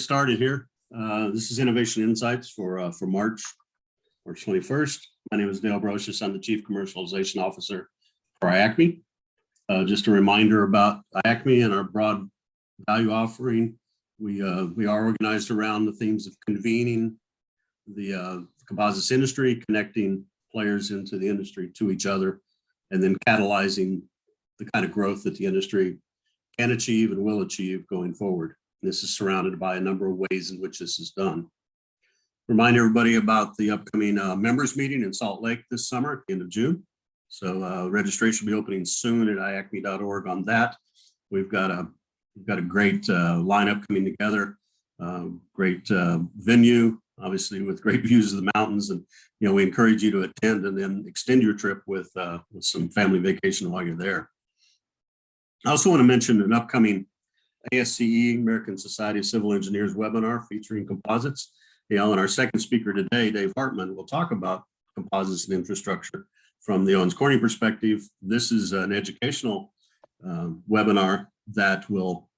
Started here. This is Innovation Insights for March 21st. My name is Dale Brosius. I'm the Chief Commercialization Officer for IACMI. Just a reminder about IACMI and our broad value offering. We are organized around the themes of convening the composites industry, connecting players into the industry to each other, and then catalyzing the kind of growth that the industry can achieve and will achieve going forward. This is surrounded by a number of ways in which this is done. Remind everybody about the upcoming members meeting in Salt Lake this summer at the end of June. So registration will be opening soon at iacmi.org on that. We've got a great lineup coming together, great venue, obviously with great views of the mountains, and we encourage you to attend and then extend your trip with some family vacation while you're there. I also want to mention an upcoming ASCE, American Society of Civil Engineers webinar featuring composites. And our second speaker today, Dave Hartman, will talk about composites and infrastructure from the Owens Corning perspective. This is an educational webinar that will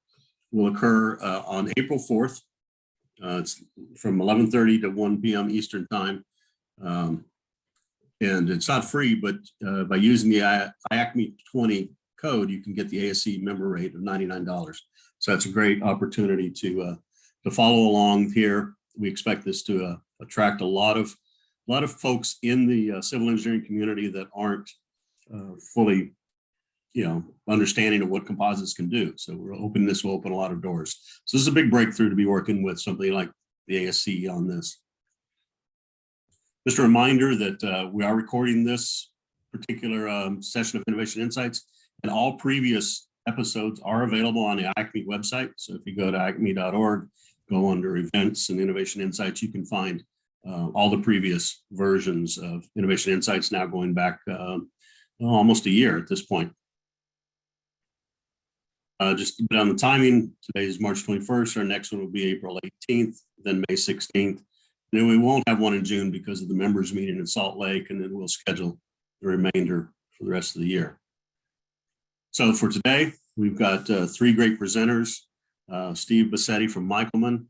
occur on April 4th. It's from 11:30 to 1 p.m. Eastern time. And it's not free, but by using the IACMI 20 code, you can get the ASCE member rate of $99. So that's a great opportunity to follow along here. We expect this to attract a lot of folks in the civil engineering community that aren't fully, understanding of what composites can do. So we're hoping this will open a lot of doors. So this is a big breakthrough to be working with something like the ASCE on this. Just a reminder that we are recording this particular session of Innovation Insights, and all previous episodes are available on the IACMI website. So if you go to iacmi.org, go under Events and Innovation Insights, you can find all the previous versions of Innovation Insights, now going back almost a year at this point. Just a bit on the timing, today is March 21st. Our next one will be April 18th, then May 16th. And then we won't have one in June because of the members meeting in Salt Lake, and then we'll schedule the remainder for the rest of the year. So for today, we've got three great presenters, Steve Bassetti from Michelman,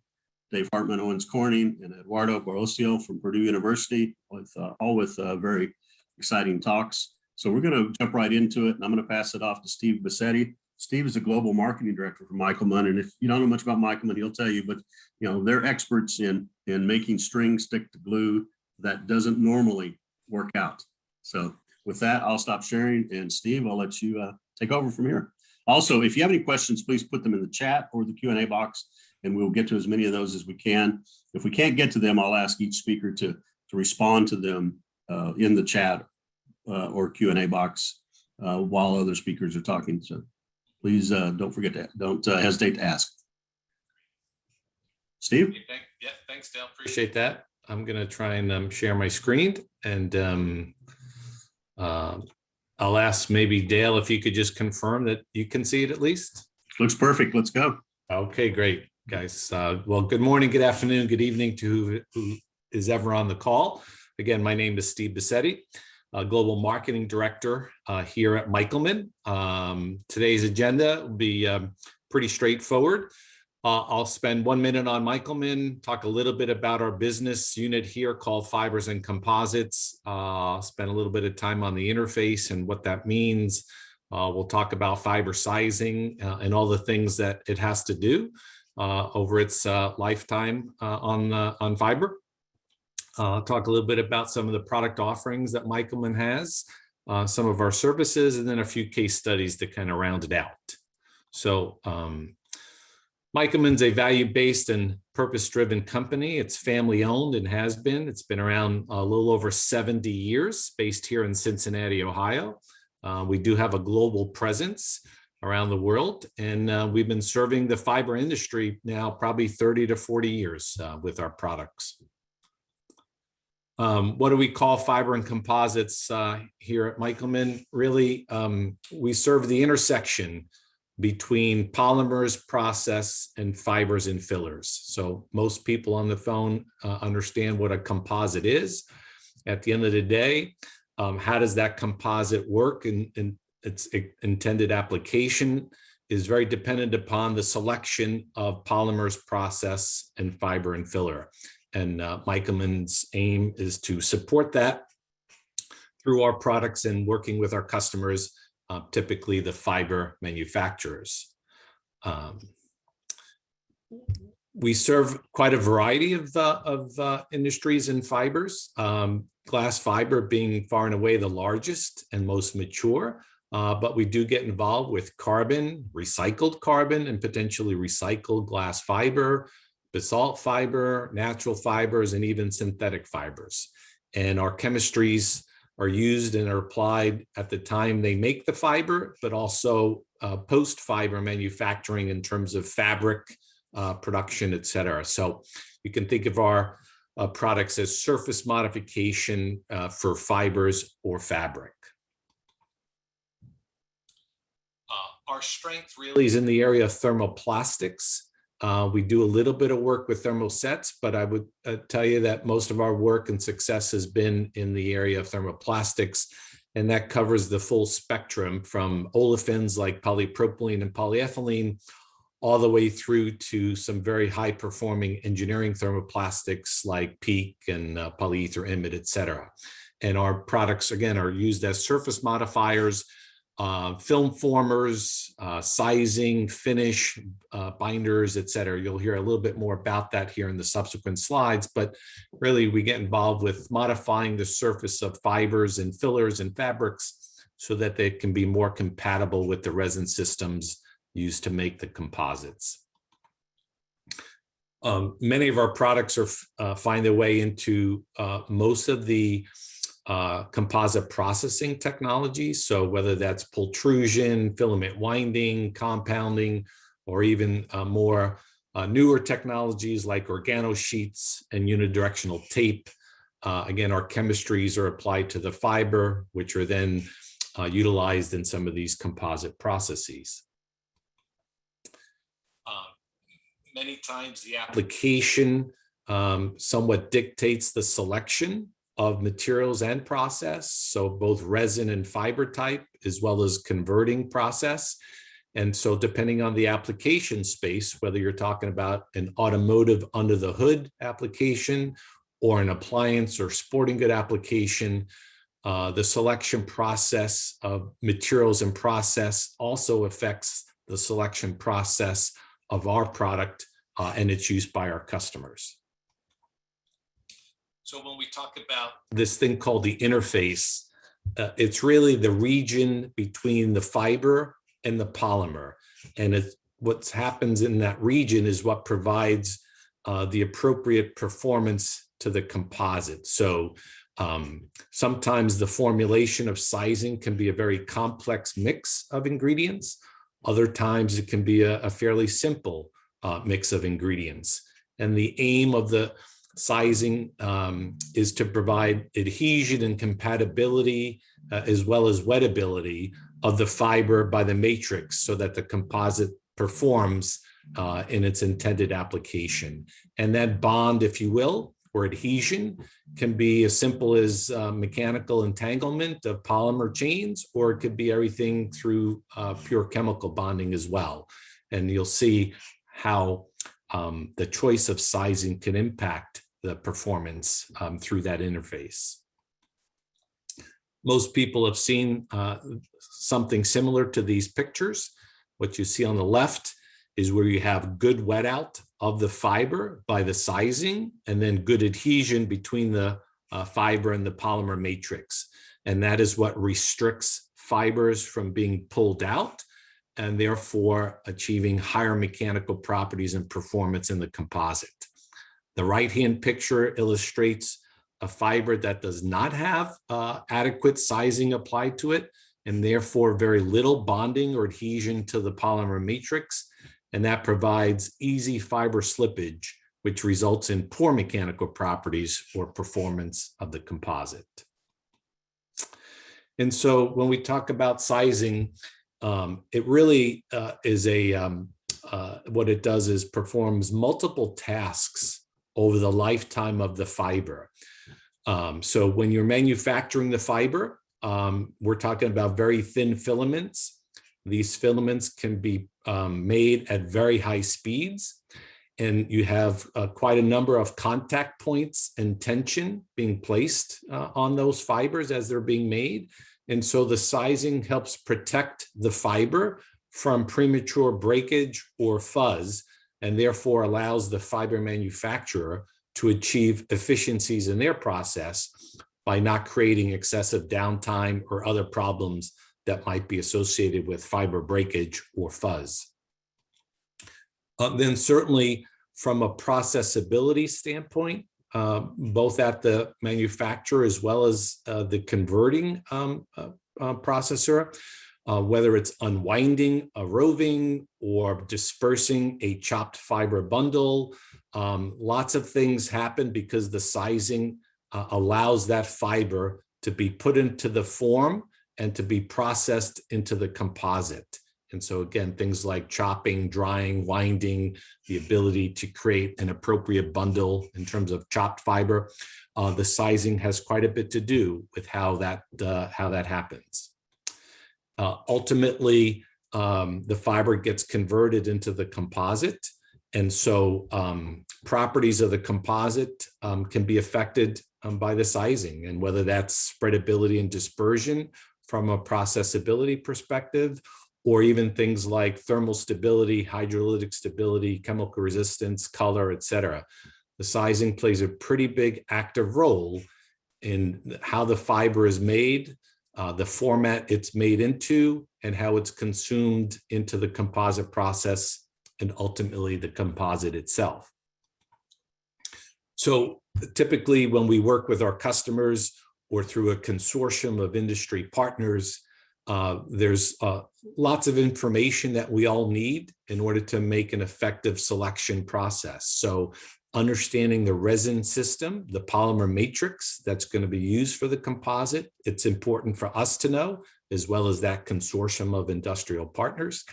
Dave Hartman, Owens Corning, and Eduardo Barocio from Purdue University, all with very exciting talks. So we're going to jump right into it, and I'm going to pass it off to Steve Bassetti. Steve is a global marketing director for Michelman, and if you don't know much about Michelman, he'll tell you, but they're experts in making string stick to glue that doesn't normally work out. So with that, I'll stop sharing, and Steve, I'll let you take over from here. Also, if you have any questions, please put them in the chat or the Q&A box, and we'll get to as many of those as we can. If we can't get to them, I'll ask each speaker to respond to them in the chat or Q&A box while other speakers are talking. So please don't hesitate to ask. Steve? Yeah, thanks, Dale. Appreciate that. I'm going to try and share my screen, and I'll ask maybe Dale if you could just confirm that you can see it at least. Looks perfect. Let's go. Okay, great, guys. Well, good morning, good afternoon, good evening to who is ever on the call. Again, my name is Steve Bassetti, Global Marketing Director here at Michelman. Today's agenda will be pretty straightforward. I'll spend 1 minute on Michelman, talk a little bit about our business unit here called Fibers and Composites, spend a little bit of time on the interface and what that means. We'll talk about fiber sizing and all the things that it has to do over its lifetime on fiber. Talk a little bit about some of the product offerings that Michelman has, some of our services, and then a few case studies to kind of round it out. So Michelman's a value-based and purpose-driven company. It's family-owned and has been. It's been around a little over 70 years, based here in Cincinnati, Ohio. We do have a global presence around the world, and we've been serving the fiber industry now probably 30 to 40 years with our products. What do we call fiber and composites here at Michelman? Really, we serve the intersection between polymers, process, and fibers and fillers. So most people on the phone understand what a composite is. At the end of the day, how does that composite work in its intended application? is very dependent upon the selection of polymers, process, and fiber and filler. And Michelman's aim is to support that through our products and working with our customers, typically the fiber manufacturers. We serve quite a variety of industries and fibers, glass fiber being far and away the largest and most mature, but we do get involved with carbon, recycled carbon, and potentially recycled glass fiber, basalt fiber, natural fibers, and even synthetic fibers. And our chemistries are used and are applied at the time they make the fiber, but also post-fiber manufacturing in terms of fabric production, et cetera. So you can think of our products as surface modification for fibers or fabric. Our strength really is in the area of thermoplastics. We do a little bit of work with thermosets, but I would tell you that most of our work and success has been in the area of thermoplastics, and that covers the full spectrum from olefins like polypropylene and polyethylene, all the way through to some very high-performing engineering thermoplastics like PEEK and polyether imide, et cetera. And our products, again, are used as surface modifiers, film formers, sizing, finish, binders, et cetera. You'll hear a little bit more about that here in the subsequent slides, but really we get involved with modifying the surface of fibers and fillers and fabrics so that they can be more compatible with the resin systems used to make the composites. Many of our products find their way into most of the composite processing technologies. So whether that's pultrusion, filament winding, compounding, or even more newer technologies like organosheets and unidirectional tape. Again, our chemistries are applied to the fiber, which are then utilized in some of these composite processes. Many times the application somewhat dictates the selection of materials and process, so both resin and fiber type, as well as converting process. And so depending on the application space, whether you're talking about an automotive under the hood application or an appliance or sporting good application, the selection process of materials and process also affects the selection process of our product and its use by our customers. So when we talk about this thing called the interface, it's really the region between the fiber and the polymer. And what happens in that region is what provides the appropriate performance to the composite. So sometimes the formulation of sizing can be a very complex mix of ingredients. Other times it can be a fairly simple mix of ingredients. And the aim of the sizing is to provide adhesion and compatibility as well as wettability of the fiber by the matrix so that the composite performs in its intended application. And that bond, if you will, or adhesion can be as simple as mechanical entanglement of polymer chains, or it could be everything through pure chemical bonding as well. And you'll see how the choice of sizing can impact the performance through that interface. Most people have seen something similar to these pictures. What you see on the left is where you have good wet out of the fiber by the sizing, and then good adhesion between the fiber and the polymer matrix. And that is what restricts fibers from being pulled out and therefore achieving higher mechanical properties and performance in the composite. The right-hand picture illustrates a fiber that does not have adequate sizing applied to it, and therefore very little bonding or adhesion to the polymer matrix. And that provides easy fiber slippage, which results in poor mechanical properties or performance of the composite. And so when we talk about sizing, it really is what it does is performs multiple tasks over the lifetime of the fiber. So when you're manufacturing the fiber, we're talking about very thin filaments. These filaments can be made at very high speeds, and you have quite a number of contact points and tension being placed on those fibers as they're being made. And so the sizing helps protect the fiber from premature breakage or fuzz, and therefore allows the fiber manufacturer to achieve efficiencies in their process by not creating excessive downtime or other problems that might be associated with fiber breakage or fuzz. Then certainly from a processability standpoint, both at the manufacturer as well as the converting processor, whether it's unwinding a roving or dispersing a chopped fiber bundle, lots of things happen because the sizing allows that fiber to be put into the form and to be processed into the composite. And so again, things like chopping, drying, winding, the ability to create an appropriate bundle in terms of chopped fiber, the sizing has quite a bit to do with how that happens. Ultimately, the fiber gets converted into the composite. And so properties of the composite can be affected by the sizing, and whether that's spreadability and dispersion from a processability perspective, or even things like thermal stability, hydrolytic stability, chemical resistance, color, et cetera. The sizing plays a pretty big active role in how the fiber is made, the format it's made into, and how it's consumed into the composite process, and ultimately the composite itself. So typically when we work with our customers or through a consortium of industry partners, there's lots of information that we all need in order to make an effective selection process. So understanding the resin system, the polymer matrix that's going to be used for the composite, it's important for us to know, as well as that consortium of industrial partners.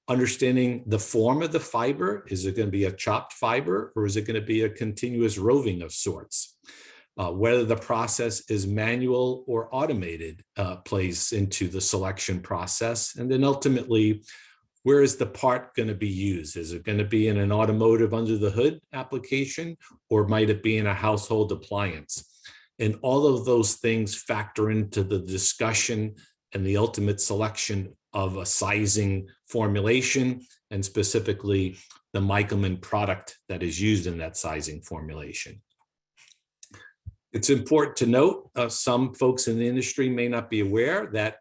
Understanding the form of the fiber, is it going to be a chopped fiber or is it going to be a continuous roving of sorts? Whether the process is manual or automated plays into the selection process. And then ultimately, where is the part going to be used? Is it going to be in an automotive under the hood application, or might it be in a household appliance? And all of those things factor into the discussion and the ultimate selection of a sizing formulation, and specifically the Michelman product that is used in that sizing formulation. It's important to note, some folks in the industry may not be aware that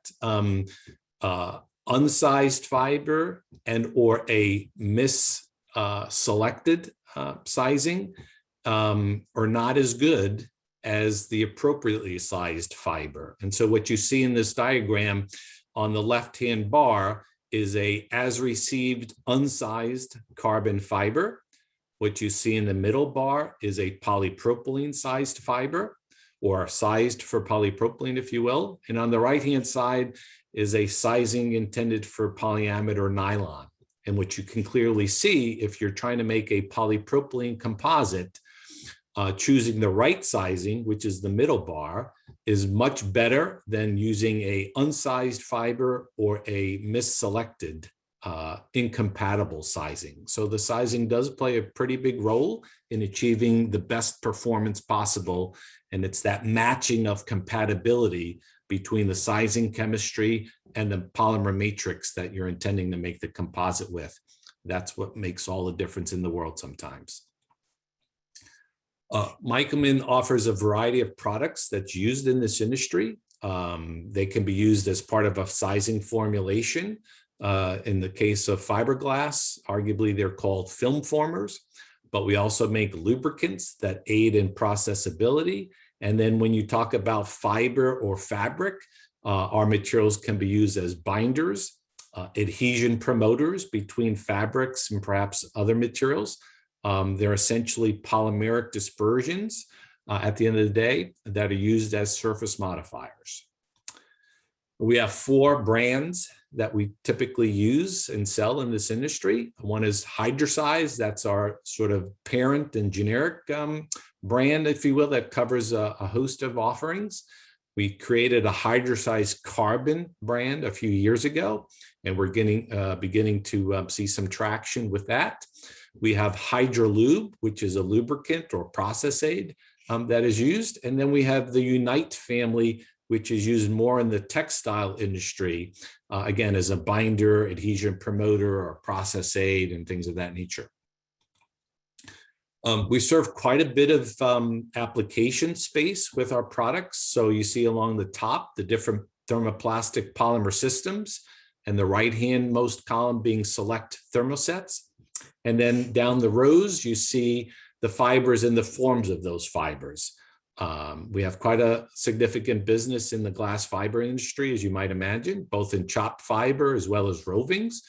unsized fiber and or a mis-selected sizing are not as good as the appropriately sized fiber. And so what you see in this diagram on the left-hand bar is a as received unsized carbon fiber. What you see in the middle bar is a polypropylene sized fiber, or sized for polypropylene, if you will. And on the right-hand side is a sizing intended for polyamide or nylon. And what you can clearly see, if you're trying to make a polypropylene composite, choosing the right sizing, which is the middle bar, is much better than using a unsized fiber or a misselected incompatible sizing. So the sizing does play a pretty big role in achieving the best performance possible. And it's that matching of compatibility between the sizing chemistry and the polymer matrix that you're intending to make the composite with. That's what makes all the difference in the world sometimes. Michelman offers a variety of products that's used in this industry. They can be used as part of a sizing formulation. In the case of fiberglass, arguably they're called film formers, but we also make lubricants that aid in processability. And then when you talk about fiber or fabric, our materials can be used as binders, adhesion promoters between fabrics and perhaps other materials. They're essentially polymeric dispersions at the end of the day that are used as surface modifiers. We have 4 brands that we typically use and sell in this industry. One is Hydrosize. That's our sort of parent and generic brand, if you will, that covers a host of offerings. We created a hydrocyzed carbon brand a few years ago, and we're beginning to see some traction with that. We have Hydrolube, which is a lubricant or process aid that is used. And then we have the Unite family, which is used more in the textile industry, again, as a binder, adhesion promoter, or process aid and things of that nature. We serve quite a bit of application space with our products. So you see along the top, the different thermoplastic polymer systems, and the right-hand most column being select thermosets. And then down the rows, you see the fibers and the forms of those fibers. We have quite a significant business in the glass fiber industry, as you might imagine, both in chopped fiber as well as rovings.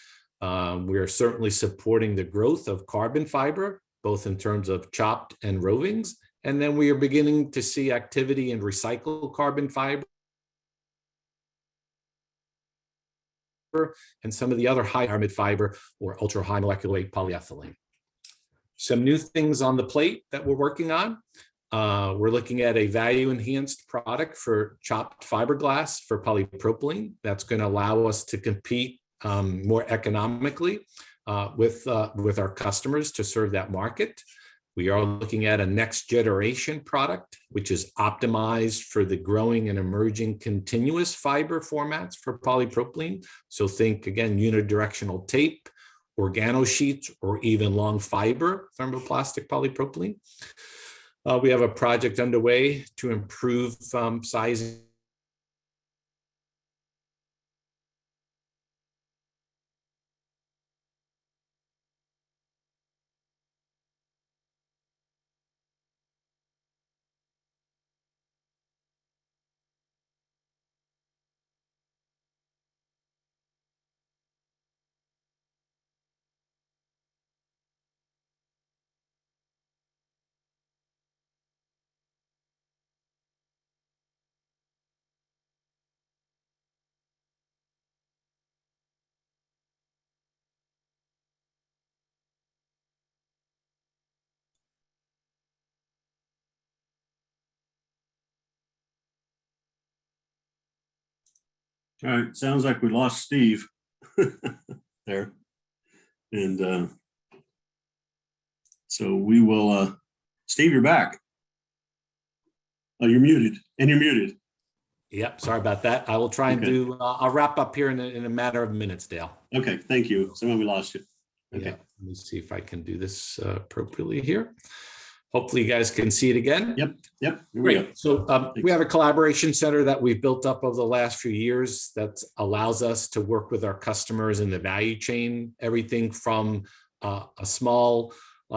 We are certainly supporting the growth of carbon fiber, both in terms of chopped and rovings. And then we are beginning to see activity in recycled carbon fiber and some of the other high aramid fiber or ultra high molecular weight polyethylene. Some new things on the plate that we're working on. We're looking at a value enhanced product for chopped fiberglass for polypropylene. That's going to allow us to compete more economically with our customers to serve that market. We are looking at a next generation product, which is optimized for the growing and emerging continuous fiber formats for polypropylene. So think again, unidirectional tape, organo sheets, or even long fiber thermoplastic polypropylene. We have a project underway to improve sizing All right, sounds like we lost Steve there. And so we will, Steve, you're back. Oh, you're muted, and you're muted. Yep, sorry about that. I will try and do, I'll wrap up here in a matter of minutes, Dale. Okay, thank you. Somehow we lost you. Okay. Yeah, let me see if I can do this appropriately here. Hopefully you guys can see it again. Yep. Here we go. Great. So we have a collaboration center that we've built up over the last few years that allows us to work with our customers in the value chain, everything from a small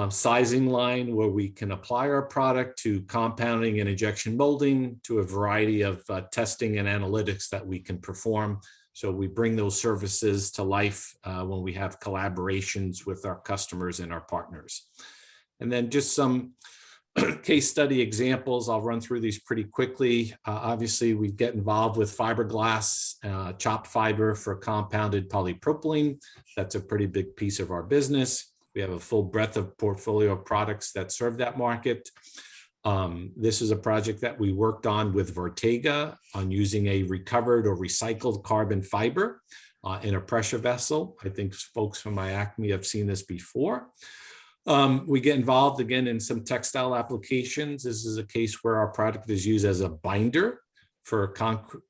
sizing line where we can apply our product to compounding and injection molding to a variety of testing and analytics that we can perform. So we bring those services to life when we have collaborations with our customers and our partners. And then just some case study examples. I'll run through these pretty quickly. Obviously, we get involved with fiberglass, chopped fiber for compounded polypropylene. That's a pretty big piece of our business. We have a full breadth of portfolio of products that serve that market. This is a project that we worked on with Vortega on using a recovered or recycled carbon fiber in a pressure vessel. I think folks from IACMI have seen this before. We get involved again in some textile applications. This is a case where our product is used as a binder for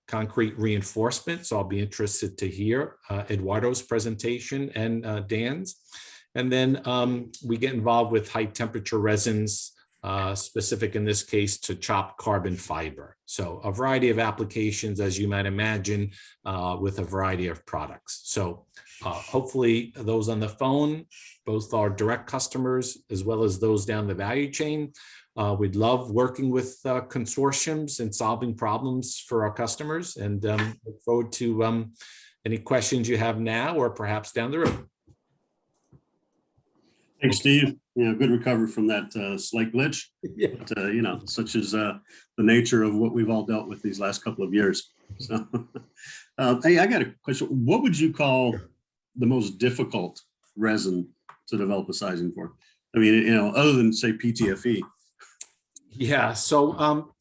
concrete reinforcement. So I'll be interested to hear Eduardo's presentation and Dan's. And then we get involved with high temperature resins, specific in this case to chopped carbon fiber. So a variety of applications, as you might imagine, with a variety of products. So hopefully those on the phone, both our direct customers as well as those down the value chain, we'd love working with consortiums and solving problems for our customers, and look forward to any questions you have now or perhaps down the road. Thanks, Steve. Good recovery from that slight glitch. Yeah. But, such is the nature of what we've all dealt with these last couple of years. So, hey, I got a question. What would you call the most difficult resin to develop a sizing for? I mean, other than say PTFE. Yeah. So,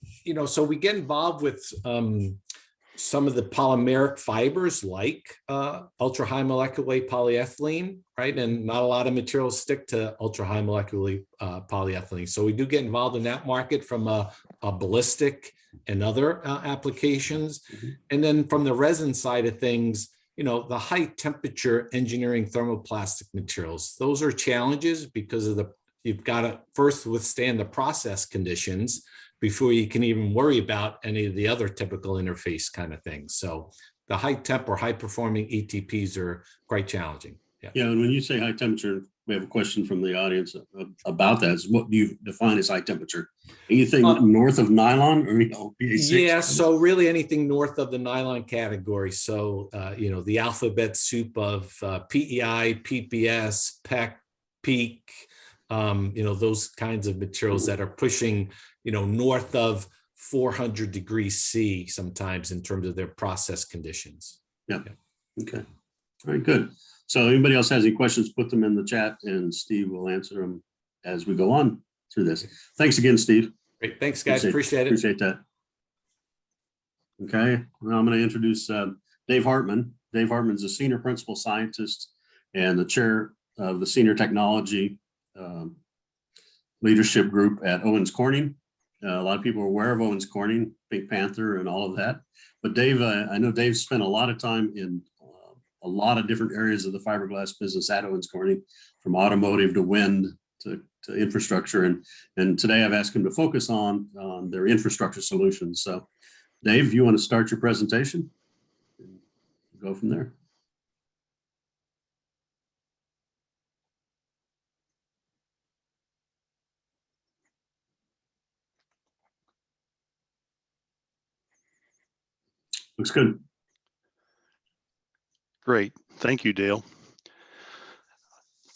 so we get involved with some of the polymeric fibers like ultra high molecular weight polyethylene, right? And not a lot of materials stick to ultra high molecular weight polyethylene. So we do get involved in that market from a ballistic and other applications. And then from the resin side of things, the high temperature engineering thermoplastic materials, those are challenges because of you've got to first withstand the process conditions before you can even worry about any of the other typical interface kind of things. So the high temp or high performing ETPs are quite challenging. Yeah, and when you say high temperature, we have a question from the audience about that. Is what do you define as high temperature? Anything north of nylon or PA6? Yeah, so really anything north of the nylon category. So, the alphabet soup of PEI, PPS, PEC, PEEK, those kinds of materials that are pushing, north of 400 degrees C sometimes in terms of their process conditions. Yeah. Okay. All right, good. So anybody else has any questions, put them in the chat and Steve will answer them as we go on through this. Thanks again, Steve. Great. Thanks, guys. Appreciate it. Appreciate that. Okay. Well, I'm going to introduce Dave Hartman. Dave Hartman is a senior principal scientist and the chair of the senior technology leadership group at Owens Corning. A lot of people are aware of Owens Corning, Pink Panther, and all of that. But Dave, I know Dave spent a lot of time in a lot of different areas of the fiberglass business at Owens Corning, from automotive to wind to infrastructure. And today I've asked him to focus on their infrastructure solutions. So Dave, you want to start your presentation? Go from there. Looks good. Great. Thank you, Dale.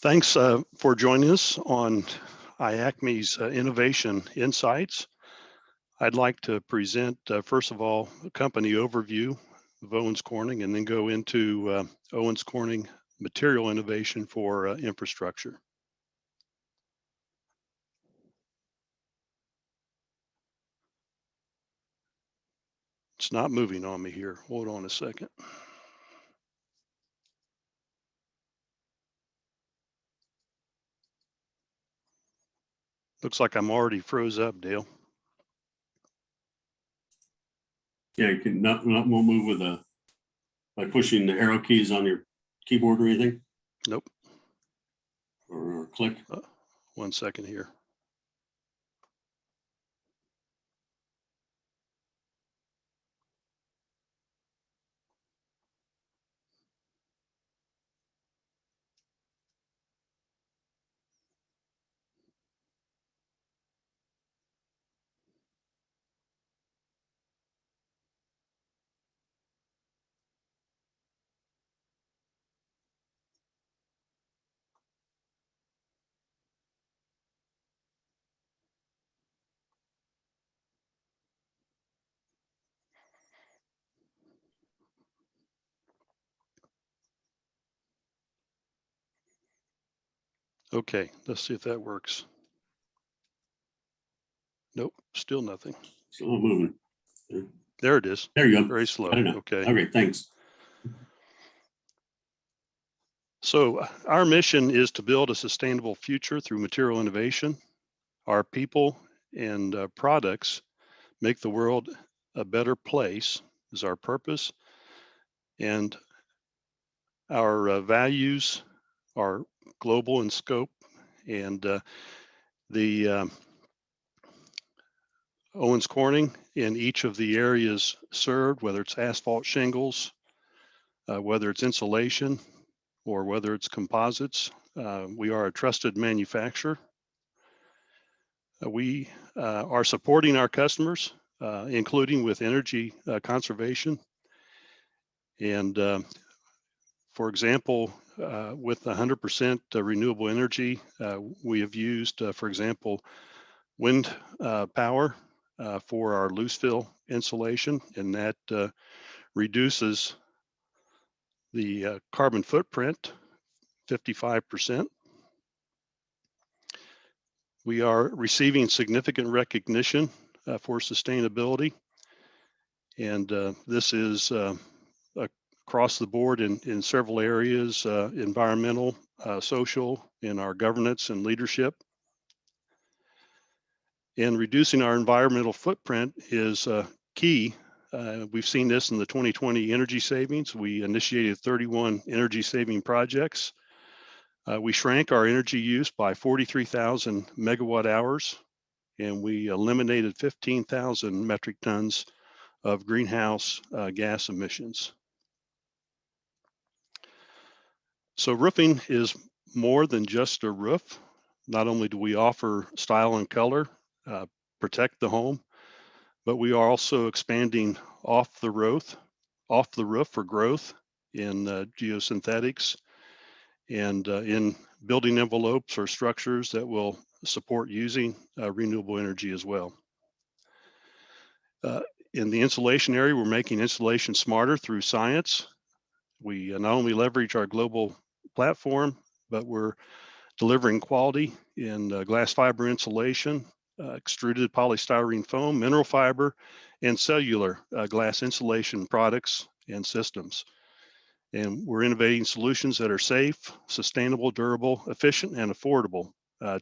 Thanks for joining us on IACMI's Innovation Insights. I'd like to present, first of all, a company overview of Owens Corning, and then go into Owens Corning material innovation for infrastructure. It's not moving on me here. Hold on a second. Looks like I'm already froze up, Dale. Yeah, you can not won't move with by pushing the arrow keys on your keyboard or anything? Nope. Or click? 1 second here. Okay, let's see if that works. Nope, still nothing. Still not moving. There it is. There you go. Very slow. Okay. Okay, thanks. So our mission is to build a sustainable future through material innovation. Our people and products make the world a better place is our purpose. And our values are global in scope. And the Owens Corning in each of the areas served, whether it's asphalt shingles, whether it's insulation, or whether it's composites, we are a trusted manufacturer. We are supporting our customers, including with energy conservation. And for example, with 100% renewable energy, we have used, for example, wind power for our loose fill insulation, and that reduces the carbon footprint 55%. We are receiving significant recognition for sustainability. And this is across the board in several areas, environmental, social, in our governance and leadership. And reducing our environmental footprint is key. We've seen this in the 2020 energy savings. We initiated 31 energy saving projects. We shrank our energy use by 43,000 megawatt hours, and we eliminated 15,000 metric tons of greenhouse gas emissions. So roofing is more than just a roof. Not only do we offer style and color, protect the home, but we are also expanding off the roof for growth in geosynthetics and in building envelopes or structures that will support using renewable energy as well. In the insulation area, we're making insulation smarter through science. We not only leverage our global platform, but we're delivering quality in glass fiber insulation, extruded polystyrene foam, mineral fiber, and cellular glass insulation products and systems. And we're innovating solutions that are safe, sustainable, durable, efficient, and affordable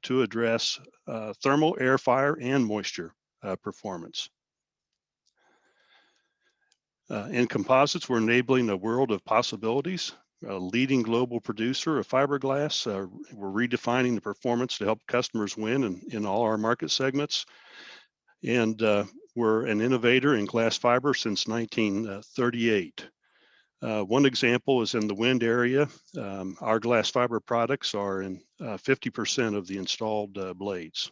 to address thermal, air, fire, and moisture performance. In composites, we're enabling a world of possibilities. A leading global producer of fiberglass, we're redefining the performance to help customers win in all our market segments. And we're an innovator in glass fiber since 1938. One example is in the wind area. Our glass fiber products are in 50% of the installed blades.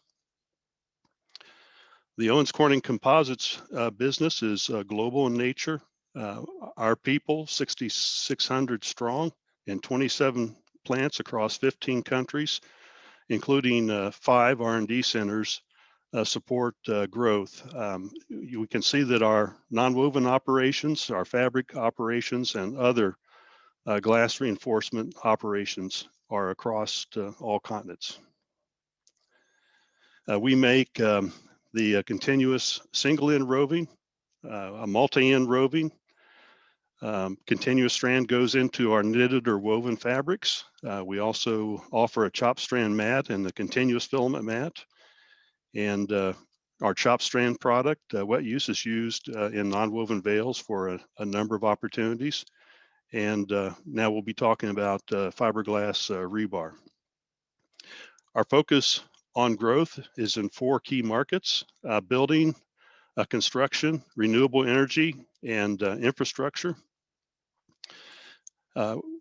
The Owens Corning Composites business is global in nature. Our people, 6,600 strong in 27 plants across 15 countries, including 5 R&D centers, support growth. We can see that our nonwoven operations, our fabric operations, and other glass reinforcement operations are across all continents. We make the continuous single-end roving, a multi-end roving. Continuous strand goes into our knitted or woven fabrics. We also offer a chop strand mat and the continuous filament mat. And our chop strand product, wet use, is used in nonwoven veils for a number of opportunities. And now we'll be talking about fiberglass rebar. Our focus on growth is in 4 key markets: building, construction, renewable energy, and infrastructure.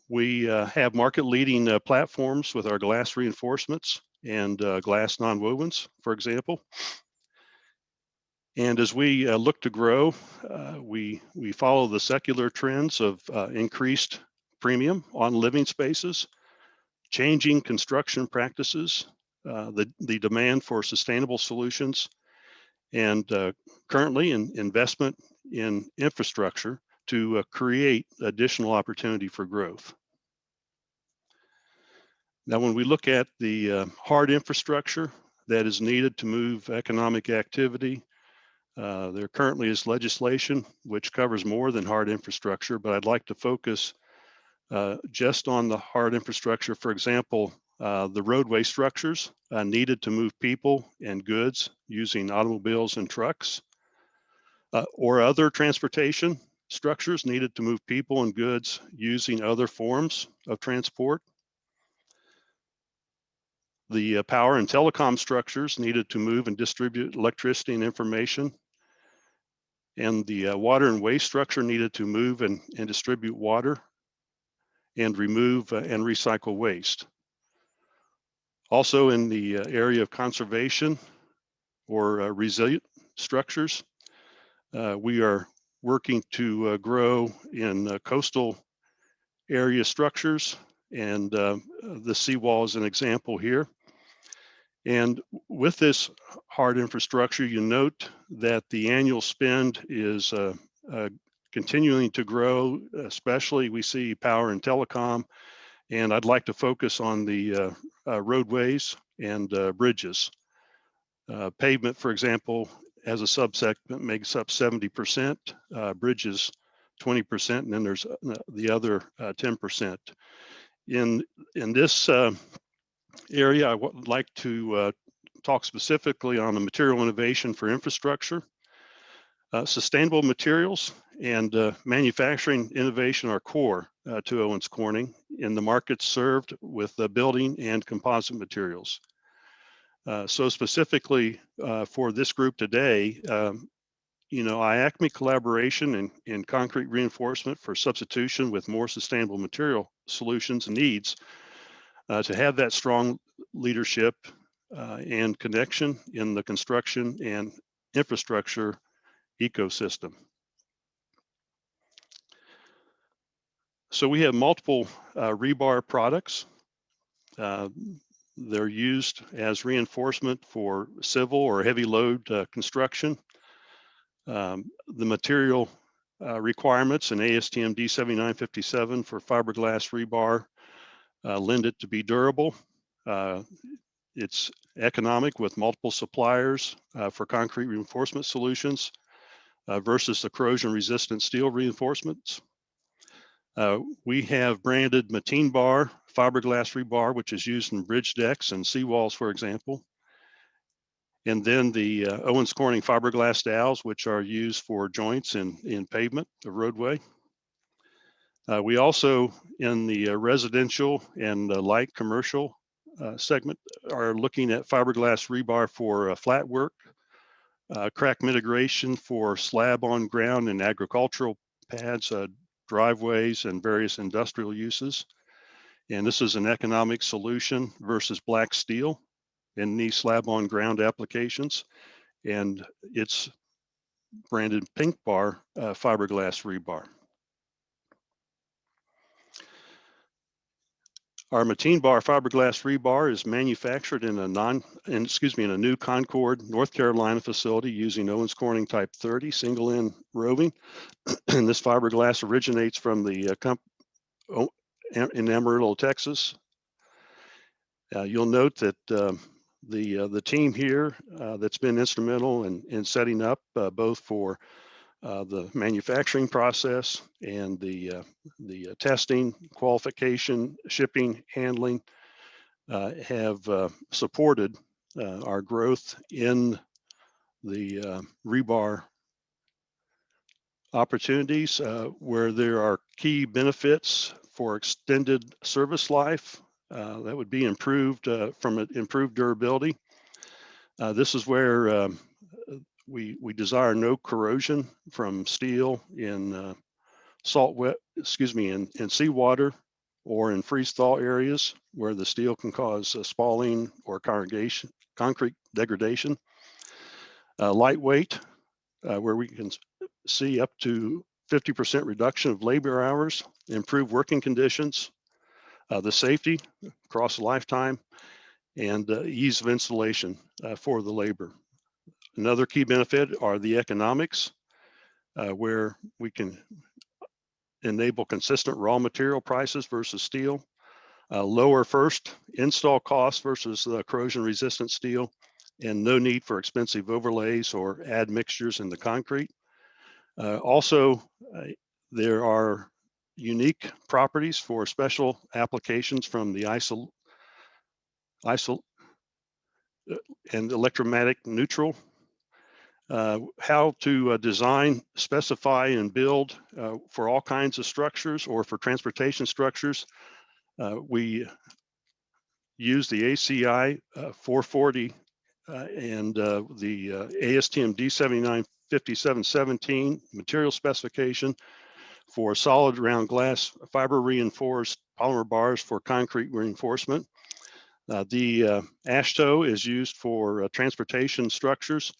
We have market-leading platforms with our glass reinforcements and glass nonwovens, for example. And as we look to grow, we follow the secular trends of increased premium on living spaces, changing construction practices, the demand for sustainable solutions, and currently investment in infrastructure to create additional opportunity for growth. Now, when we look at the hard infrastructure that is needed to move economic activity, there currently is legislation which covers more than hard infrastructure, but I'd like to focus just on the hard infrastructure. For example, the roadway structures needed to move people and goods using automobiles and trucks, or other transportation structures needed to move people and goods using other forms of transport. The power and telecom structures needed to move and distribute electricity and information. And the water and waste structure needed to move and distribute water and remove and recycle waste. Also in the area of conservation or resilient structures, we are working to grow in coastal area structures, and the seawall is an example here. And with this hard infrastructure, you note that the annual spend is continuing to grow, especially we see power and telecom, and I'd like to focus on the roadways and bridges. Pavement, for example, as a subsegment makes up 70%, bridges 20%, and then there's the other 10%. In this area, I would like to talk specifically on the material innovation for infrastructure. Sustainable materials and manufacturing innovation are core to Owens Corning in the markets served with building and composite materials. So specifically for this group today, IACMI collaboration in concrete reinforcement for substitution with more sustainable material solutions needs to have that strong leadership and connection in the construction and infrastructure ecosystem. So we have multiple rebar products. They're used as reinforcement for civil or heavy load construction. The material requirements in ASTM D7957 for fiberglass rebar lend it to be durable. It's economic with multiple suppliers for concrete reinforcement solutions versus the corrosion resistant steel reinforcements. We have branded Mateen bar, fiberglass rebar, which is used in bridge decks and seawalls, for example. And then the Owens Corning fiberglass dowels, which are used for joints in pavement, the roadway. We also, in the residential and light commercial segment, are looking at fiberglass rebar for flat work, crack mitigation for slab on ground and agricultural pads, driveways, and various industrial uses. And this is an economic solution versus black steel in these slab on ground applications. And it's branded Pink Bar fiberglass rebar. Our Mateen bar fiberglass rebar is manufactured in a new Concord, North Carolina facility using Owens Corning Type 30 single end roving. And this fiberglass originates from the in Amarillo, Texas. You'll note that the team here that's been instrumental in setting up both for the manufacturing process and the testing, qualification, shipping, handling have supported our growth in the rebar opportunities where there are key benefits for extended service life that would be improved from improved durability. This is where we desire no corrosion from steel in in seawater or in freeze thaw areas where the steel can cause spalling or concrete degradation. Lightweight, where we can see up to 50% reduction of labor hours, improve working conditions, the safety across the lifetime, and ease of installation for the labor. Another key benefit are the economics, where we can enable consistent raw material prices versus steel, lower first install costs versus the corrosion resistant steel, and no need for expensive overlays or admixtures in the concrete. Also, there are unique properties for special applications from the ISO and electromagnetic neutral. How to design, specify, and build for all kinds of structures or for transportation structures. We use the ACI 440 and the ASTM D795717 material specification for solid round glass fiber reinforced polymer bars for concrete reinforcement. The ASHTO is used for transportation structures.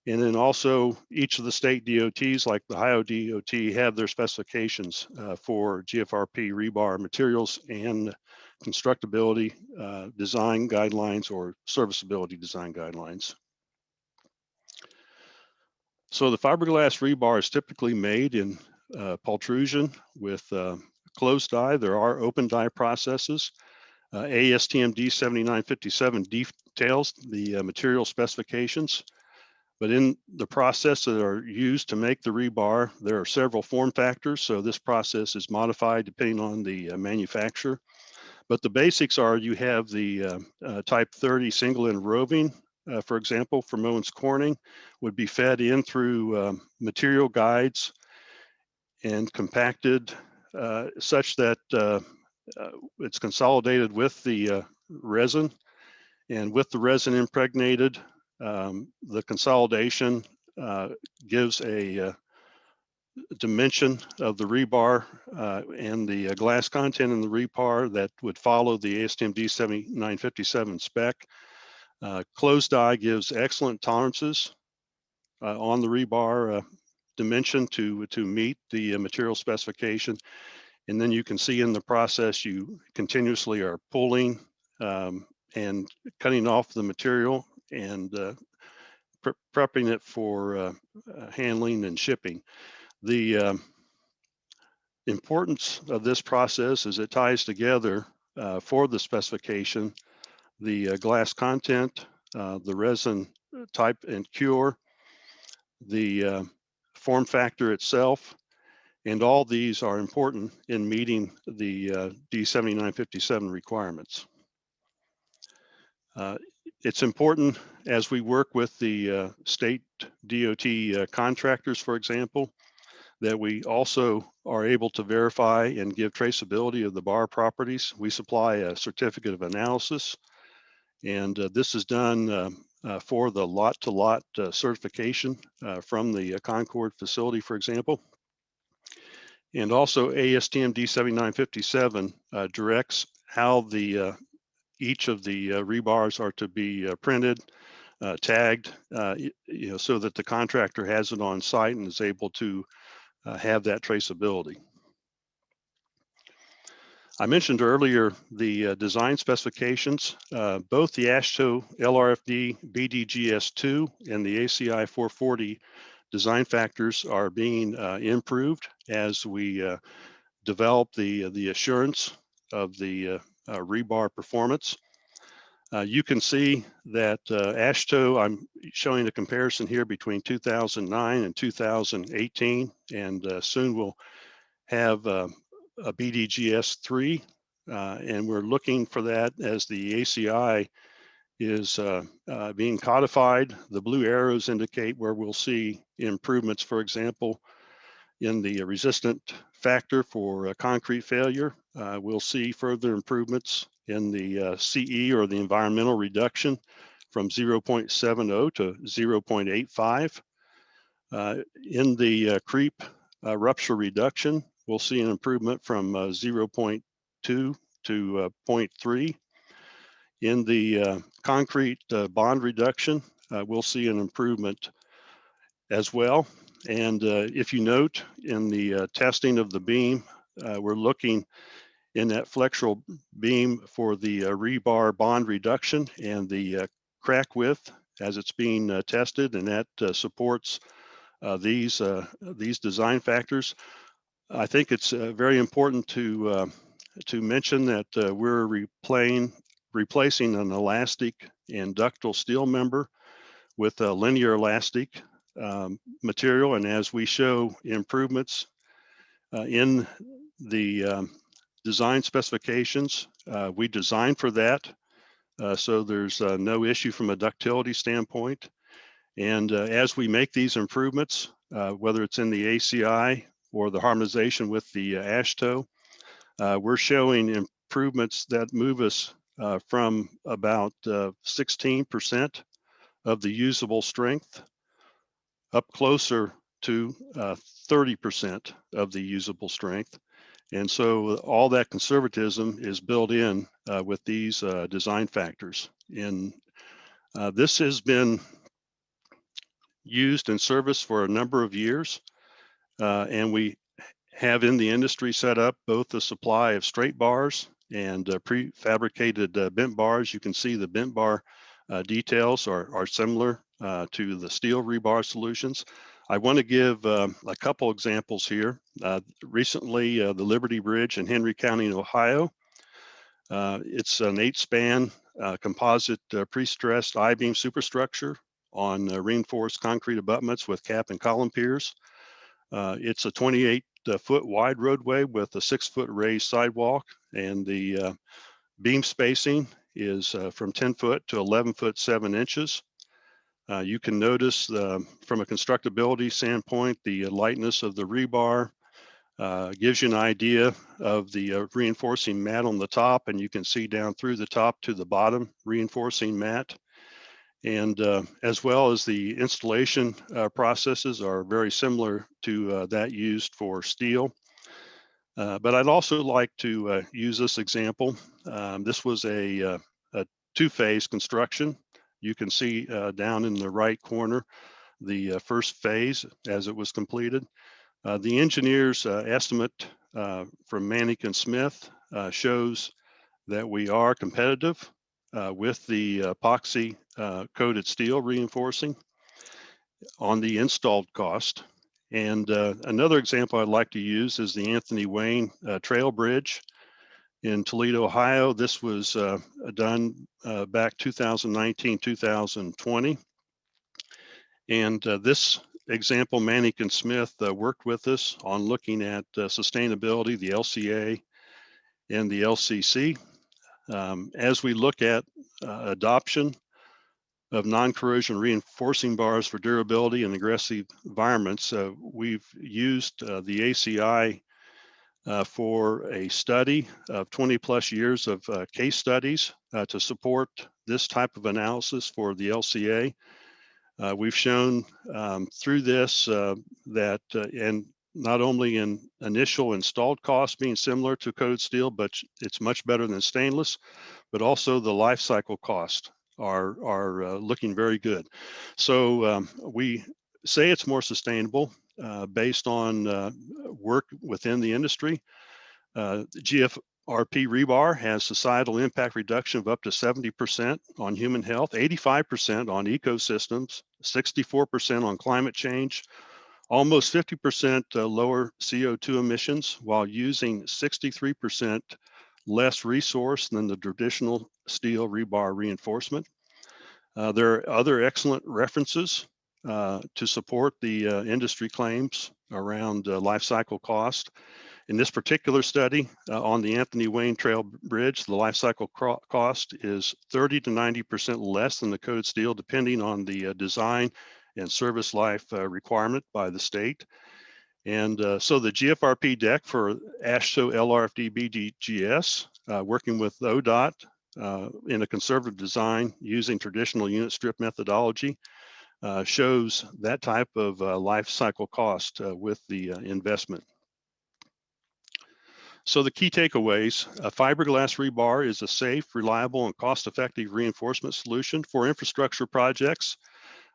And then also each of the state DOTs, like the Ohio DOT, have their specifications for GFRP rebar materials and constructability design guidelines or serviceability design guidelines. So the fiberglass rebar is typically made in pultrusion with closed die. There are open die processes. ASTM D7957 details the material specifications. But in the process that are used to make the rebar, there are several form factors. So this process is modified depending on the manufacturer. But the basics are you have the type 30 single end roving, for example, from Owens Corning, would be fed in through material guides and compacted such that it's consolidated with the resin, and with the resin impregnated, the consolidation gives a dimension of the rebar and the glass content in the rebar that would follow the ASTM D7957 spec. Closed die gives excellent tolerances on the rebar dimension to meet the material specification. And then you can see in the process, you continuously are pulling and cutting off the material and prepping it for handling and shipping. The importance of this process is it ties together for the specification, the glass content, the resin type and cure, the form factor itself, and all these are important in meeting the D7957 requirements. It's important as we work with the state DOT contractors, for example, that we also are able to verify and give traceability of the bar properties. We supply a certificate of analysis, and this is done for the lot-to-lot certification from the Concord facility, for example. And also ASTM D7957 directs how the each of the rebars are to be printed, tagged, so that the contractor has it on site and is able to have that traceability. I mentioned earlier the design specifications. Both the AASHTO LRFD BDGS2 and the ACI 440 design factors are being improved as we develop the assurance of the rebar performance. You can see that AASHTO, I'm showing a comparison here between 2009 and 2018, and soon we'll have a BDGS3, and we're looking for that as the ACI is being codified. The blue arrows indicate where we'll see improvements, for example, in the resistant factor for concrete failure. We'll see further improvements in the CE, or the environmental reduction, from 0.70 to 0.85. In the creep rupture reduction, we'll see an improvement from 0.2 to 0.3. In the concrete bond reduction, we'll see an improvement as well. And if you note in the testing of the beam, we're looking in that flexural beam for the rebar bond reduction and the crack width as it's being tested, and that supports these design factors. I think it's very important to mention that we're replacing an elastic and ductile steel member with a linear elastic material, and as we show improvements in the design specifications, we design for that, so there's no issue from a ductility standpoint. And as we make these improvements, whether it's in the ACI or the harmonization with the AASHTO, we're showing improvements that move us from about 16% of the usable strength up closer to 30% of the usable strength. And so all that conservatism is built in with these design factors. And this has been used in service for a number of years. And we have in the industry set up both the supply of straight bars and prefabricated bent bars. You can see the bent bar details are similar to the steel rebar solutions. I want to give a couple examples here. Recently, the Liberty Bridge in Henry County, Ohio. It's an 8-span composite pre-stressed I-beam superstructure on reinforced concrete abutments with cap and column piers. It's a 28-foot wide roadway with a 6-foot raised sidewalk, and the beam spacing is from 10 foot to 11 foot 7 inches. You can notice from a constructability standpoint, the lightness of the rebar gives you an idea of the reinforcing mat on the top, and you can see down through the top to the bottom reinforcing mat. And as well as the installation processes are very similar to that used for steel. But I'd also like to use this example. This was a two-phase construction. You can see down in the right corner the first phase as it was completed. The engineer's estimate from Manick & Smith shows that we are competitive with the epoxy coated steel reinforcing on the installed cost. And another example I'd like to use is the Anthony Wayne Trail Bridge in Toledo, Ohio. This was done back 2019, 2020. And this example, Manick & Smith worked with us on looking at sustainability, the LCA and the LCC. As we look at adoption of non-corrosion reinforcing bars for durability in aggressive environments, we've used the ACI for a study of 20 plus years of case studies to support this type of analysis for the LCA. We've shown through this that, and not only in initial installed costs being similar to coated steel, but it's much better than stainless, but also the life cycle cost are looking very good. So we say it's more sustainable based on work within the industry. GFRP rebar has societal impact reduction of up to 70% on human health, 85% on ecosystems, 64% on climate change, almost 50% lower CO2 emissions while using 63% less resource than the traditional steel rebar reinforcement. There are other excellent references to support the industry claims around life cycle cost. In this particular study on the Anthony Wayne Trail Bridge, the life cycle cost is 30 to 90% less than the coated steel, depending on the design and service life requirement by the state. And so the GFRP deck for AASHTO LRFD BGS, working with ODOT in a conservative design using traditional unit strip methodology, shows that type of life cycle cost with the investment. So the key takeaways, fiberglass rebar is a safe, reliable, and cost-effective reinforcement solution for infrastructure projects.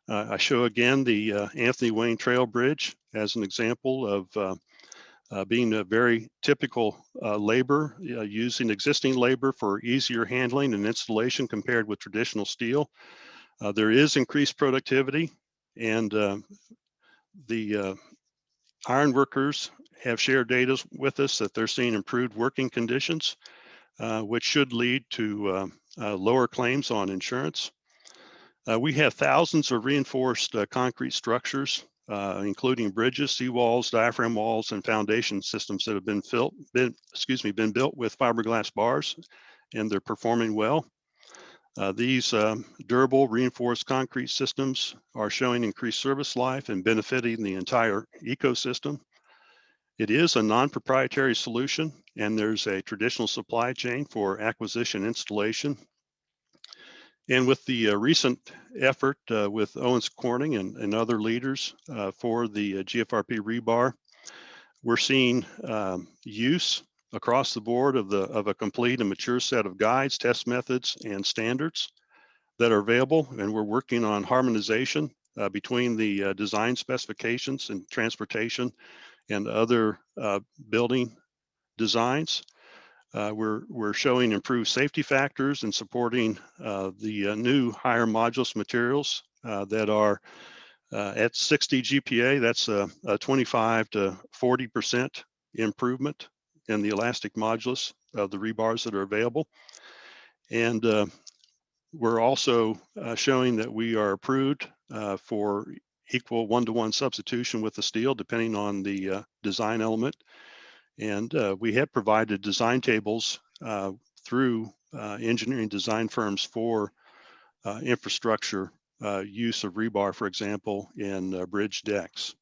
I show again the Anthony Wayne Trail Bridge as an example of being a very typical labor, using existing labor for easier handling and installation compared with traditional steel. There is increased productivity, and the iron workers have shared data with us that they're seeing improved working conditions, which should lead to lower claims on insurance. We have thousands of reinforced concrete structures, including bridges, seawalls, diaphragm walls, and foundation systems that have been built with fiberglass bars, and they're performing well. These durable reinforced concrete systems are showing increased service life and benefiting the entire ecosystem. It is a non-proprietary solution, and there's a traditional supply chain for acquisition installation. And with the recent effort with Owens Corning and other leaders for the GFRP rebar, we're seeing use across the board of a complete and mature set of guides, test methods, and standards that are available. And we're working on harmonization between the design specifications and transportation and other building designs. We're showing improved safety factors and supporting the new higher modulus materials that are at 60 GPa. That's a 25 to 40% improvement in the elastic modulus of the rebars that are available. And we're also showing that we are approved for equal one-to-one substitution with the steel, depending on the design element. And we have provided design tables through engineering design firms for infrastructure use of rebar, for example, in bridge decks.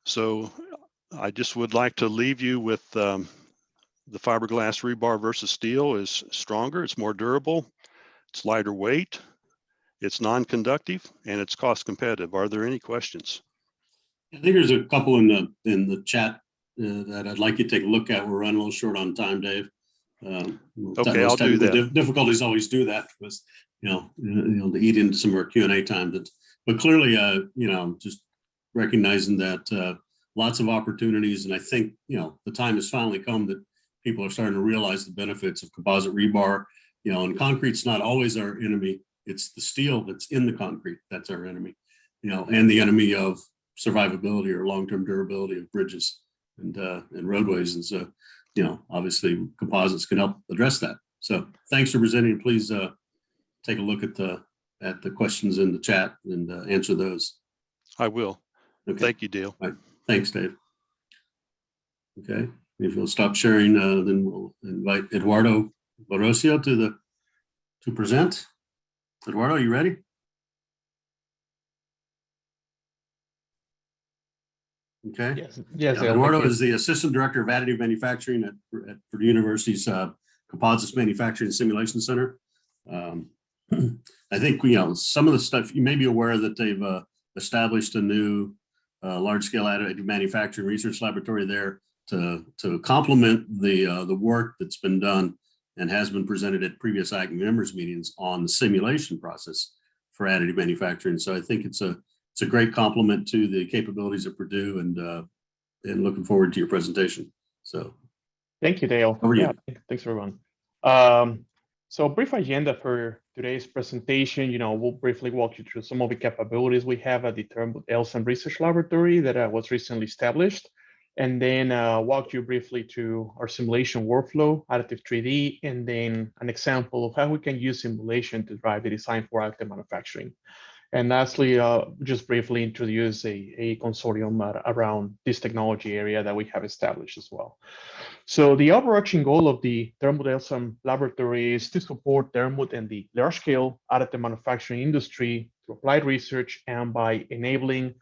So I just would like to leave you with the fiberglass rebar versus steel is stronger, it's more durable, it's lighter weight, it's non-conductive, and it's cost competitive. Are there any questions? I think there's a couple in the chat that I'd like you to take a look at. We're running a little short on time, Dave. Okay, I'll do that. Difficulties always do that because to eat into some of our Q&A time. But clearly, just recognizing that lots of opportunities, and I think the time has finally come that people are starting to realize the benefits of composite rebar. And concrete's not always our enemy. It's the steel that's in the concrete that's our enemy. And the enemy of survivability or long-term durability of bridges and roadways. And so, obviously composites can help address that. So thanks for presenting. Please take a look at the questions in the chat and answer those. I will. Okay. Thank you, Dale. All right. Thanks, Dave. Okay, if you'll stop sharing, then we'll invite Eduardo Barocio to present. Eduardo, you ready? Okay. Yes. Eduardo is the Assistant Director of Additive Manufacturing at Purdue University's Composites Manufacturing Simulation Center. I think some of the stuff you may be aware that they've established a new large-scale additive manufacturing research laboratory there to complement the work that's been done and has been presented at previous IACMI members meetings on the simulation process for additive manufacturing. So I think it's a great complement to the capabilities of Purdue, and looking forward to your presentation. So, thank you, Dale. Over to you. Thanks, everyone. So, brief agenda for today's presentation. We'll briefly walk you through some of the capabilities we have at the Thermoplastic Research Laboratory that was recently established, and then walk you briefly through our simulation workflow, Additive 3D, and then an example of how we can use simulation to drive the design for additive manufacturing. And lastly, just briefly introduce a consortium around this technology area that we have established as well. So the overarching goal of the Thermoplastic Laboratory is to support thermo and the large-scale additive manufacturing industry through applied research and by enabling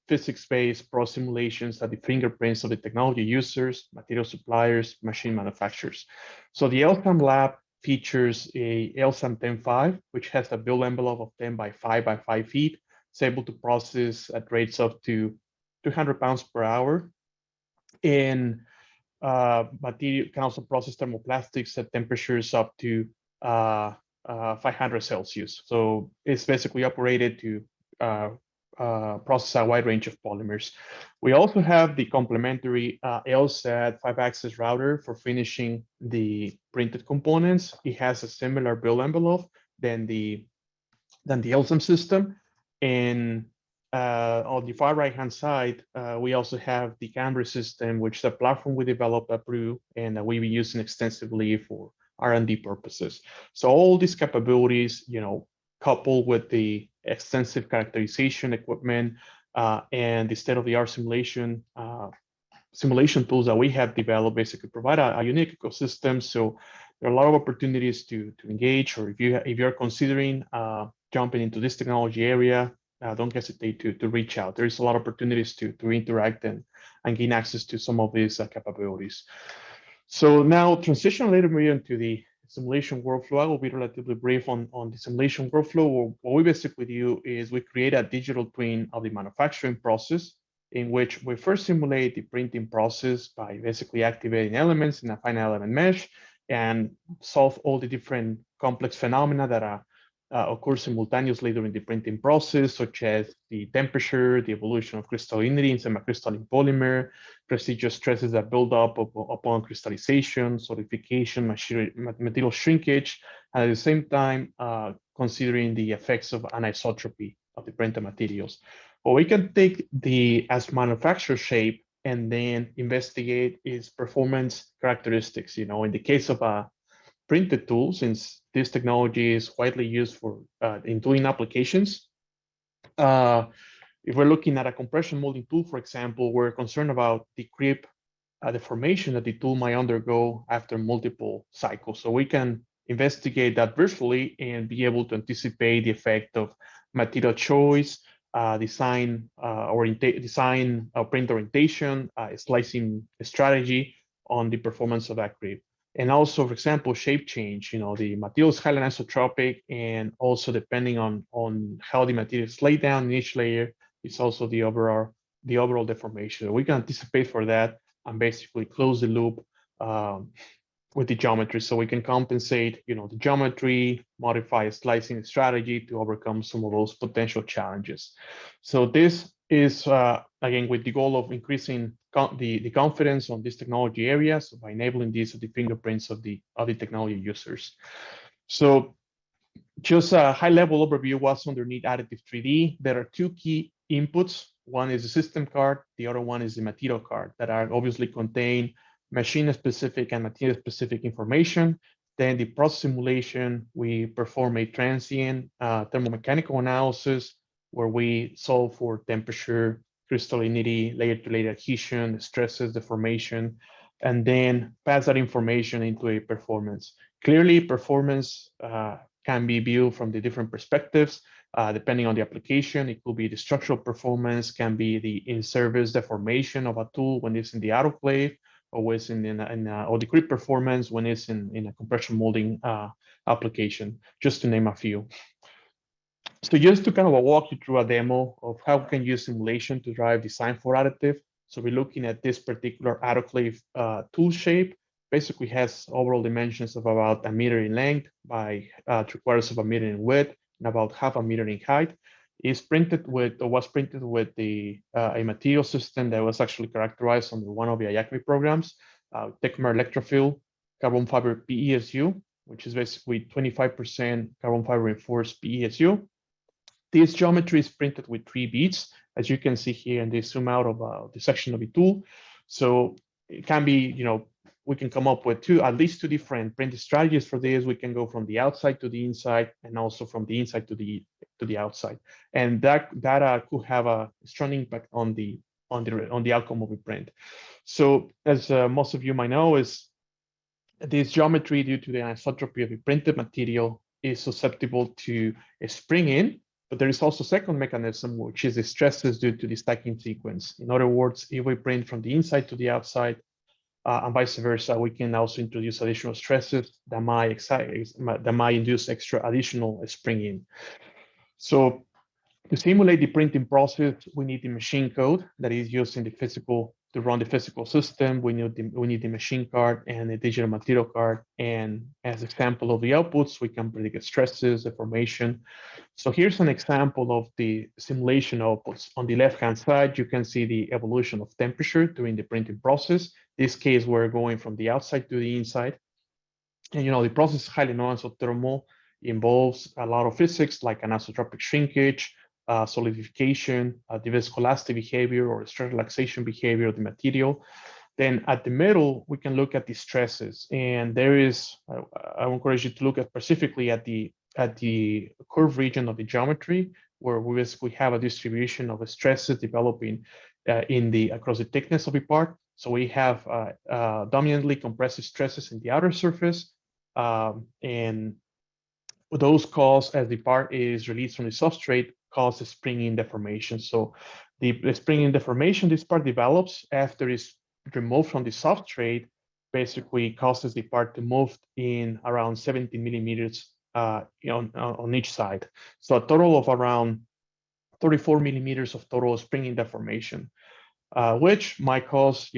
physics-based pro simulations at the fingerprints of the technology users, material suppliers, machine manufacturers. So the LSAM lab features a LSAM 10.5, which has a build envelope of 10 by 5 by 5 feet. It's able to process at rates up to 200 pounds per hour. And material can also process thermoplastics at temperatures up to 500 Celsius. So it's basically operated to process a wide range of polymers. We also have the complementary LSAT 5-axis router for finishing the printed components. It has a similar build envelope than the LSAM system. And on the far right-hand side, we also have the Camry system, which is a platform we developed at Purdue and we've been using extensively for R&D purposes. So all these capabilities, coupled with the extensive characterization equipment and the state-of-the-art simulation tools that we have developed, basically provide a unique ecosystem. So there are a lot of opportunities to engage, or if you're considering jumping into this technology area, don't hesitate to reach out. There's a lot of opportunities to interact and gain access to some of these capabilities. So now transition a little bit into the simulation workflow. I will be relatively brief on the simulation workflow. What we basically do is we create a digital twin of the manufacturing process, in which we first simulate the printing process by basically activating elements in a finite element mesh and solve all the different complex phenomena that occur simultaneously during the printing process, such as the temperature, the evolution of crystallinity in semicrystalline polymer, prestigious stresses that build up upon crystallization, solidification, material shrinkage, and at the same time, considering the effects of anisotropy of the printed materials. Or we can take as manufacturer shape and then investigate its performance characteristics. In the case of a printed tool, since this technology is widely used for in tooling applications. If we're looking at a compression molding tool, for example, we're concerned about the creep deformation that the tool might undergo after multiple cycles. So we can investigate that virtually and be able to anticipate the effect of material choice, design print orientation, slicing strategy on the performance of that creep. And also, for example, shape change. The material is highly anisotropic, and also depending on how the material is laid down in each layer, it's also the overall deformation. We can anticipate for that and basically close the loop with the geometry, so we can compensate, the geometry, modify a slicing strategy to overcome some of those potential challenges. So this is again with the goal of increasing the confidence on this technology area, so by enabling these the fingerprints of the technology users. So just a high-level overview what's underneath Additive 3D. There are two key inputs. One is the system card, the other one is the material card, that are obviously contain machine-specific and material-specific information. Then the process simulation, we perform a transient thermomechanical analysis where we solve for temperature, crystallinity, layer-to-layer adhesion, stresses, deformation, and then pass that information into a performance. Clearly, performance can be viewed from the different perspectives. Depending on the application, it could be the structural performance, can be the in-service deformation of a tool when it's in the autoclave, or when it's or the creep performance when it's in a compression molding application, just to name a few. So just to kind of walk you through a demo of how we can use simulation to drive design for additive. So we're looking at this particular autoclave tool shape. Basically has overall dimensions of about 1 meter in length by 3/4 of a meter in width and about 1/2 meter in height. Was printed with a material system that was actually characterized under one of the IACMI programs, Tecmer Electrofill carbon fiber PESU, which is basically 25% carbon fiber reinforced PESU. This geometry is printed with 3 beads, as you can see here, and they zoom out of the section of the tool. So it can be, we can come up with at least two different print strategies for this. We can go from the outside to the inside, and also from the inside to the outside, and that could have a strong impact on the outcome of the print. So as most of you might know, is this geometry, due to the anisotropy of the printed material, is susceptible to a spring in. But there is also a second mechanism, which is the stresses due to the stacking sequence. In other words, if we print from the inside to the outside, and vice versa, we can also introduce additional stresses that might induce extra additional springing. So to simulate the printing process, we need the machine code that is used in to run the physical system. We need the machine card and the digital material card. And as example of the outputs, we can predict stresses, deformation. So here's an example of the simulation outputs. On the left-hand side, you can see the evolution of temperature during the printing process. In this case, we're going from the outside to the inside. And the process is highly non-isothermal. It involves a lot of physics like anisotropic shrinkage, solidification, the viscoelastic behavior or stress relaxation behavior of the material. Then at the middle, we can look at the stresses. And there is, I encourage you to look at specifically at the curve region of the geometry, where we basically have a distribution of stresses developing across the thickness of the part. So we have dominantly compressive stresses in the outer surface, and those cause, as the part is released from the substrate, cause a springing deformation. So the springing deformation this part develops after it's removed from the substrate, basically causes the part to move in around 70 millimeters on each side. So a total of around 34 millimeters of total springing deformation, which might cause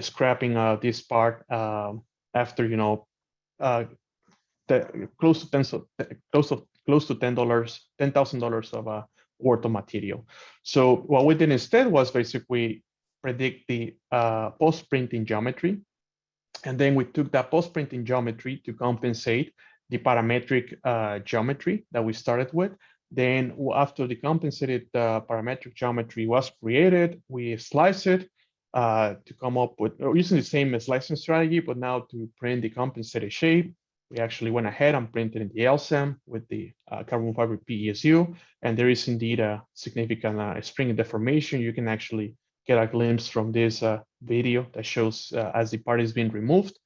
scrapping this part after close to $10,000 of worth of material. So what we did instead was basically predict the post-printing geometry, and then we took that post-printing geometry to compensate the parametric geometry that we started with. Then after the compensated parametric geometry was created, we slice it to come up with using the same slicing strategy, but now to print the compensated shape. we actually went ahead and printed in the LSAM with the carbon fiber PESU, and there is indeed a significant spring deformation. You can actually get a glimpse from this video that shows as the part is being removed.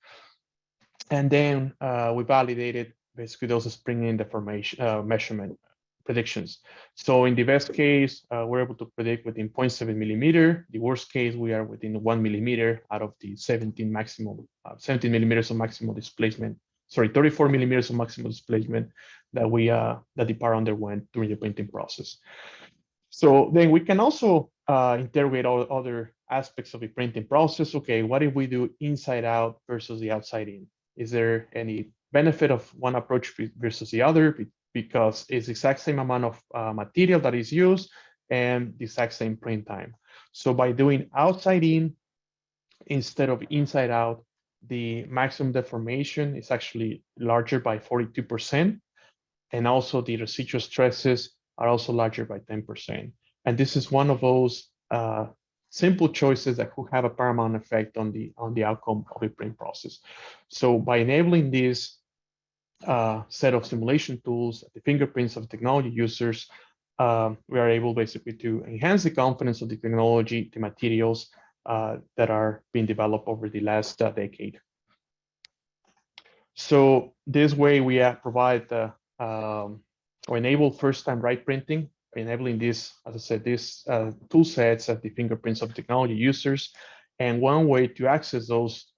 And then we validated basically those spring deformation measurement predictions. So in the best case, we're able to predict within 0.7 millimeter. The worst case, we are within 1 millimeter out of the 17 millimeters of maximal displacement. Sorry, 34 millimeters of maximal displacement that the part underwent during the printing process. So then we can also interrogate all other aspects of the printing process. Okay, what if we do inside out versus the outside in? Is there any benefit of one approach versus the other? Because it's the exact same amount of material that is used and the exact same print time. So by doing outside in instead of inside out, the maximum deformation is actually larger by 42%. And also the residual stresses are also larger by 10%. And this is one of those simple choices that could have a paramount effect on the outcome of the print process. So by enabling this set of simulation tools, the fingerprints of technology users, we are able basically to enhance the confidence of the technology, the materials that are being developed over the last decade. So this way we provide or enable first-time right printing, enabling this, as I said, these tool sets at the fingerprints of technology users. And one way to access those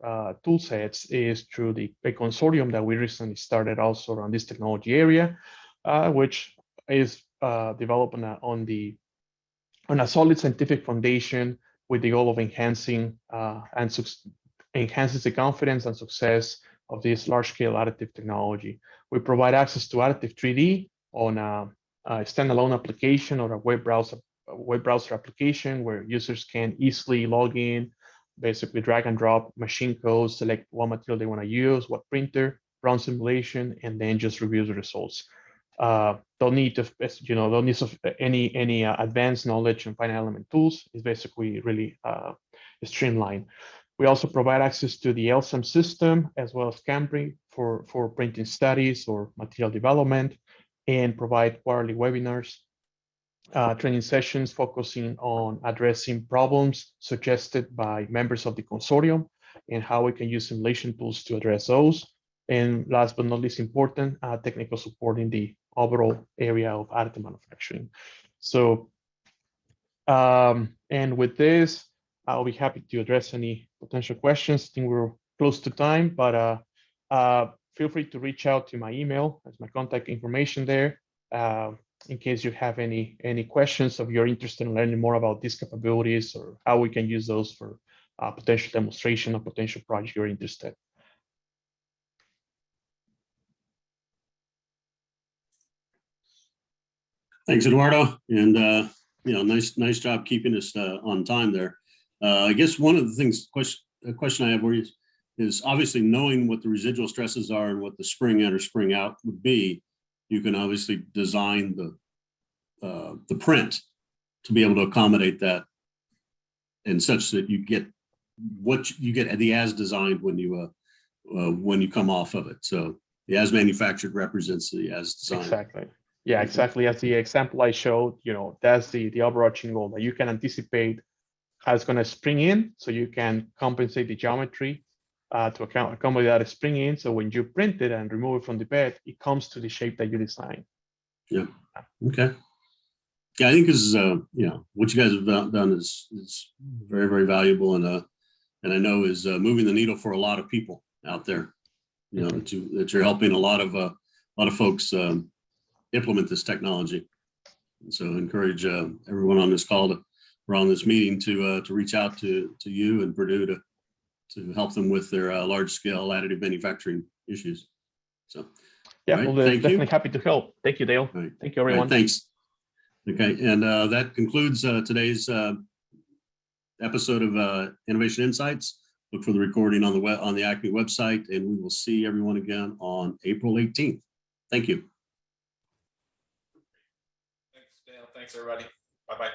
tool sets is through a consortium that we recently started also around this technology area, which is developed on a solid scientific foundation with the goal of enhancing enhances the confidence and success of this large-scale additive technology. We provide access to additive 3D on a standalone application or a web browser application where users can easily log in, basically drag and drop machine code, select what material they want to use, what printer, run simulation, and then just review the results. Don't need any advanced knowledge and finite element tools. It's basically really streamlined. We also provide access to the LSAM system as well as Cambry for printing studies or material development, and provide quarterly webinars, training sessions focusing on addressing problems suggested by members of the consortium and how we can use simulation tools to address those. And last but not least important, technical support in the overall area of additive manufacturing. So, and with this, I'll be happy to address any potential questions. I think we're close to time, but feel free to reach out to my email. There's my contact information there. In case you have any questions, or you're interested in learning more about these capabilities or how we can use those for potential demonstration or potential project you're interested. Thanks, Eduardo, and nice job keeping us on time there. I guess one of the things, a question I have for you is obviously knowing what the residual stresses are and what the spring in or spring out would be. You can obviously design the print to be able to accommodate that, and such that you get what you get the as designed when you come off of it. So the as manufactured represents the as designed. Exactly. Yeah, exactly. As the example I showed, that's the overarching goal, that you can anticipate how it's going to spring in, so you can compensate the geometry to accommodate that spring in. So when you print it and remove it from the bed, it comes to the shape that you design. Yeah. Okay. Yeah, I think this is what you guys have done is very, very valuable, and I know is moving the needle for a lot of people out there. That you're helping a lot of folks implement this technology. And so encourage everyone on this call or on this meeting to reach out to you and Purdue to help them with their large scale additive manufacturing issues. So yeah, right, we're definitely happy to help. Thank you, Dale. Right. Thank you, everyone. Right, thanks. Okay, and that concludes today's episode of Innovation Insights. Look for the recording on the IACMI website, and we will see everyone again on April 18th. Thank you. Thanks, Dale. Thanks, everybody. Bye-bye.